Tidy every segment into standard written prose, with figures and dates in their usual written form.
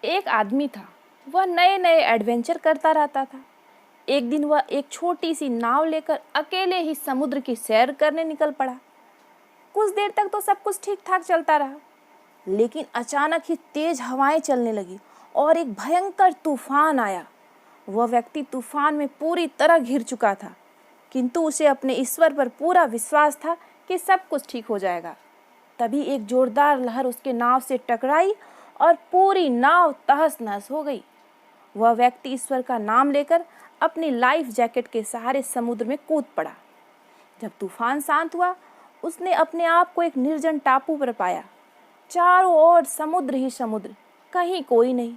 एक आदमी था। वह नए नए एडवेंचर करता रहता था। एक दिन वह एक छोटी सी नाव लेकर अकेले ही समुद्र की सैर करने निकल पड़ा। कुछ देर तक तो सब कुछ ठीक ठाक चलता रहा, लेकिन अचानक ही तेज हवाएं चलने लगी और एक भयंकर तूफान आया। वह व्यक्ति तूफान में पूरी तरह घिर चुका था, किंतु उसे अपने ईश्वर पर पूरा विश्वास था कि सब कुछ ठीक हो जाएगा। तभी एक जोरदार लहर उसके नाव से टकराई और पूरी नाव तहस नहस हो गई। वह व्यक्ति ईश्वर का नाम लेकर अपनी लाइफ जैकेट के सहारे समुद्र में कूद पड़ा। जब तूफान शांत हुआ, उसने अपने आप को एक निर्जन टापू पर पाया। चारों ओर समुद्र ही समुद्र, कहीं कोई नहीं।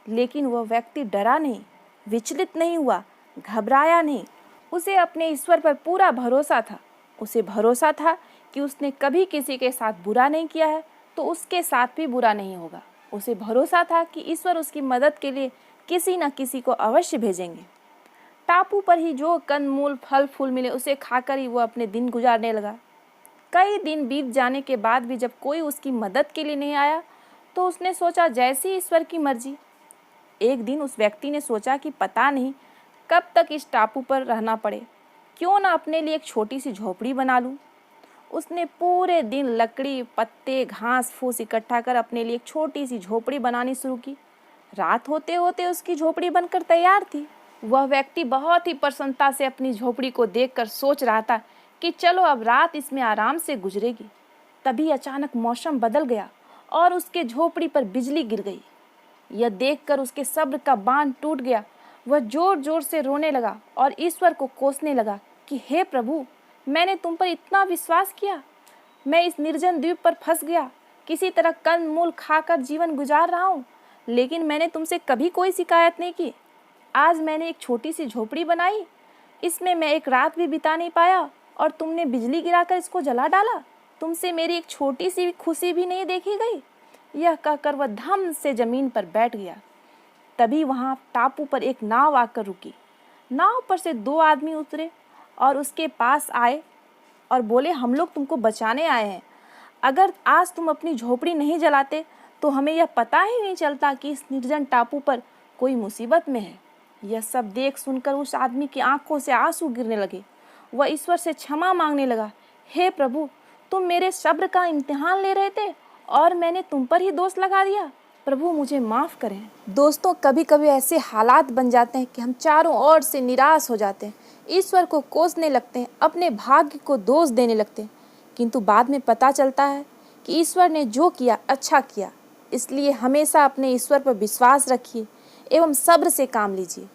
लेकिन वह व्यक्ति डरा नहीं, विचलित नहीं हुआ, घबराया नहीं। उसे अपने ईश्वर पर पूरा भरोसा था। उसे भरोसा था कि उसने कभी किसी के साथ बुरा नहीं किया है तो उसके साथ भी बुरा नहीं होगा। उसे भरोसा था कि ईश्वर उसकी मदद के लिए किसी न किसी को अवश्य भेजेंगे। टापू पर ही जो कंदमूल फल फूल मिले उसे खाकर ही वो अपने दिन गुजारने लगा। कई दिन बीत जाने के बाद भी जब कोई उसकी मदद के लिए नहीं आया तो उसने सोचा जैसी ईश्वर की मर्जी। एक दिन उस व्यक्ति ने सोचा कि पता नहीं कब तक इस टापू पर रहना पड़े, क्यों ना अपने लिए एक छोटी सी झोपड़ी बना लूं। उसने पूरे दिन लकड़ी, पत्ते, घास फूस इकट्ठा कर अपने लिए एक छोटी सी झोपड़ी बनानी शुरू की। रात होते होते उसकी झोपड़ी बनकर तैयार थी। वह व्यक्ति बहुत ही प्रसन्नता से अपनी झोपड़ी को देखकर सोच रहा था कि चलो अब रात इसमें आराम से गुजरेगी। तभी अचानक मौसम बदल गया और उसके झोपड़ी पर बिजली गिर गई। यह देखकर उसके सब्र का बांध टूट गया। वह जोर जोर से रोने लगा और ईश्वर को कोसने लगा कि हे प्रभु, मैंने तुम पर इतना विश्वास किया। मैं इस निर्जन द्वीप पर फंस गया, किसी तरह कंद मूल खाकर जीवन गुजार रहा हूँ, लेकिन मैंने तुमसे कभी कोई शिकायत नहीं की। आज मैंने एक छोटी सी झोपड़ी बनाई, इसमें मैं एक रात भी बिता नहीं पाया और तुमने बिजली गिराकर इसको जला डाला। तुमसे मेरी एक छोटी सी खुशी भी नहीं देखी गई। यह कहकर वह धम से जमीन पर बैठ गया। तभी वहां टापू पर एक नाव आकर रुकी। नाव पर से दो आदमी उतरे और उसके पास आए और बोले, हम लोग तुमको बचाने आए हैं। अगर आज तुम अपनी झोपड़ी नहीं जलाते तो हमें यह पता ही नहीं चलता कि इस निर्जन टापू पर कोई मुसीबत में है। यह सब देख सुनकर उस आदमी की आंखों से आंसू गिरने लगे। वह ईश्वर से क्षमा मांगने लगा, हे प्रभु, तुम मेरे सब्र का इम्तिहान ले रहे थे और मैंने तुम पर ही दोष लगा दिया। प्रभु मुझे माफ़ करें। दोस्तों, कभी कभी ऐसे हालात बन जाते हैं कि हम चारों ओर से निराश हो जाते हैं, ईश्वर को कोसने लगते हैं, अपने भाग्य को दोष देने लगते हैं, किंतु बाद में पता चलता है कि ईश्वर ने जो किया अच्छा किया। इसलिए हमेशा अपने ईश्वर पर विश्वास रखिए एवं सब्र से काम लीजिए।